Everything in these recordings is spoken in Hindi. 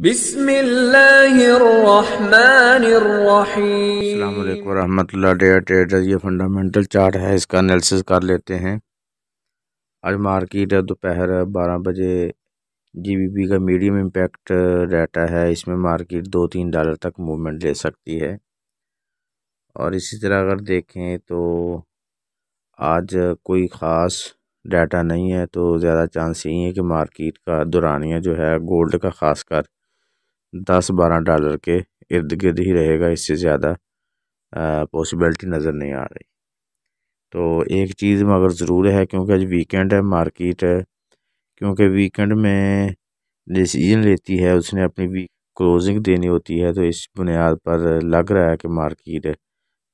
बिस्मिल्लाहिर्रहमानिर्रहीम। अस्सलाम वालेकुम रहमतुल्लाह। डे ट्रेडर ये फंडामेंटल चार्ट है, इसका एनालिसिस कर लेते हैं। आज मार्केट दोपहर 12 बजे जीबीपी का मीडियम इम्पैक्ट डाटा है, इसमें मार्केट $2-3 तक मूवमेंट ले सकती है। और इसी तरह अगर देखें तो आज कोई ख़ास डाटा नहीं है, तो ज़्यादा चांस यही है कि मार्केट का दौरानिया जो है गोल्ड का ख़ासकर $10-12 के इर्द गिर्द ही रहेगा। इससे ज़्यादा पॉसिबिलिटी नज़र नहीं आ रही। तो एक चीज़ मगर ज़रूर है, क्योंकि आज वीकेंड है, मार्केट है, क्योंकि वीकेंड में डिसीजन लेती है, उसने अपनी वीक क्लोजिंग देनी होती है, तो इस बुनियाद पर लग रहा है कि मार्केट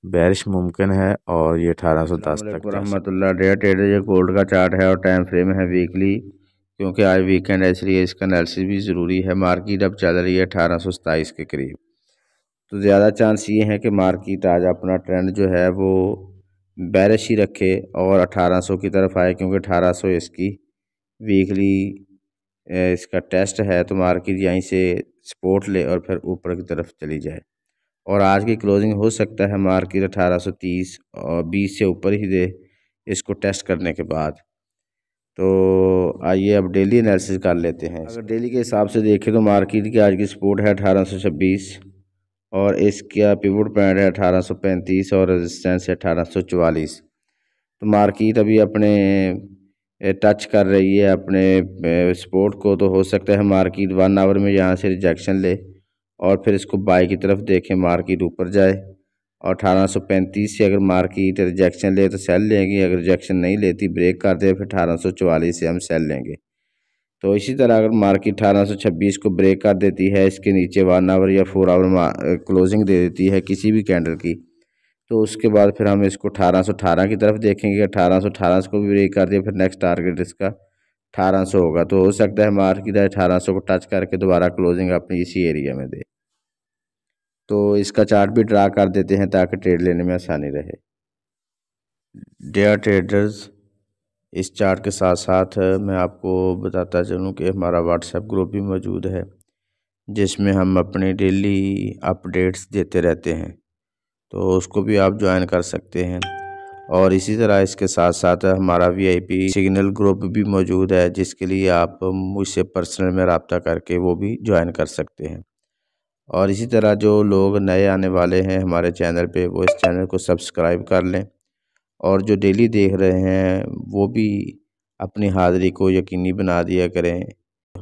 बेरिश मुमकिन है और ये 1810 तक रहमतुल्लाह। डे ट्रेडर ये गोल्ड का चार्ट है और टाइम फ्रेम है वीकली, क्योंकि आज वीकेंड है इसलिए इसका एनालिसिस भी ज़रूरी है। मार्केट अब चल रही है 1827 के करीब, तो ज़्यादा चांस ये है कि मार्केट आज अपना ट्रेंड जो है वो बेरिश ही रखे और 1800 की तरफ आए, क्योंकि 1800 इसकी वीकली इसका टेस्ट है, तो मार्केट यहीं से सपोर्ट ले और फिर ऊपर की तरफ चली जाए। और आज की क्लोजिंग हो सकता है मार्केट 1830 और 20 से ऊपर ही दे इसको टेस्ट करने के बाद। तो आइए अब डेली एनालिसिस कर लेते हैं। अगर डेली के हिसाब से देखें तो मार्केट की आज की सपोर्ट है 1826 और इसका पिवट पॉइंट है 1835 और रेजिस्टेंस है 1844। तो मार्केट अभी अपने टच कर रही है अपने सपोर्ट को, तो हो सकता है मार्केट 1 आवर में यहाँ से रिजेक्शन ले और फिर इसको बाई की तरफ देखें, मार्केट ऊपर जाए। और 1835 से अगर मार्केट रिजेक्शन ले तो सेल लेंगे, अगर रिजेक्शन नहीं लेती ब्रेक कर दे फिर 1844 से हम सेल लेंगे। तो इसी तरह अगर मार्केट 1826 को ब्रेक कर देती है, इसके नीचे 1 आवर या 4 आवर क्लोजिंग दे देती है किसी भी कैंडल की, तो उसके बाद फिर हम इसको 1818 की तरफ देखेंगे। 1818 को भी ब्रेक कर दिया फिर नेक्स्ट टारगेट इसका 1800 होगा। तो हो सकता है मार्केट 1800 को टच करके दोबारा क्लोजिंग अपनी इसी एरिया में दे। तो इसका चार्ट भी ड्रा कर देते हैं ताकि ट्रेड लेने में आसानी रहे। डियर ट्रेडर्स, इस चार्ट के साथ साथ मैं आपको बताता चलूँ कि हमारा व्हाट्सएप ग्रुप भी मौजूद है, जिसमें हम अपनी डेली अपडेट्स देते रहते हैं, तो उसको भी आप ज्वाइन कर सकते हैं। और इसी तरह इसके साथ साथ हमारा वीआईपी सिग्नल ग्रुप भी मौजूद है, जिसके लिए आप मुझसे पर्सनल में रब्ता करके वो भी ज्वाइन कर सकते हैं। और इसी तरह जो लोग नए आने वाले हैं हमारे चैनल पे, वो इस चैनल को सब्सक्राइब कर लें, और जो डेली देख रहे हैं वो भी अपनी हाज़िरी को यकीनी बना दिया करें,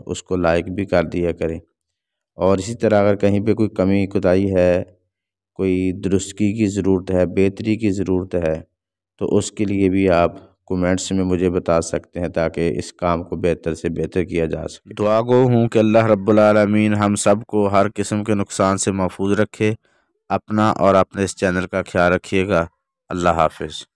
उसको लाइक भी कर दिया करें। और इसी तरह अगर कहीं पे कोई कमी कोताही है, कोई दुरुस्ती की ज़रूरत है, बेहतरी की ज़रूरत है, तो उसके लिए भी आप कमेंट्स में मुझे बता सकते हैं, ताकि इस काम को बेहतर से बेहतर किया जा सके। दुआ गो हूँ कि अल्लाह रब्बुल आलमीन हम सब को हर किस्म के नुकसान से महफूज रखे। अपना और अपने इस चैनल का ख्याल रखिएगा। अल्लाह हाफिज़।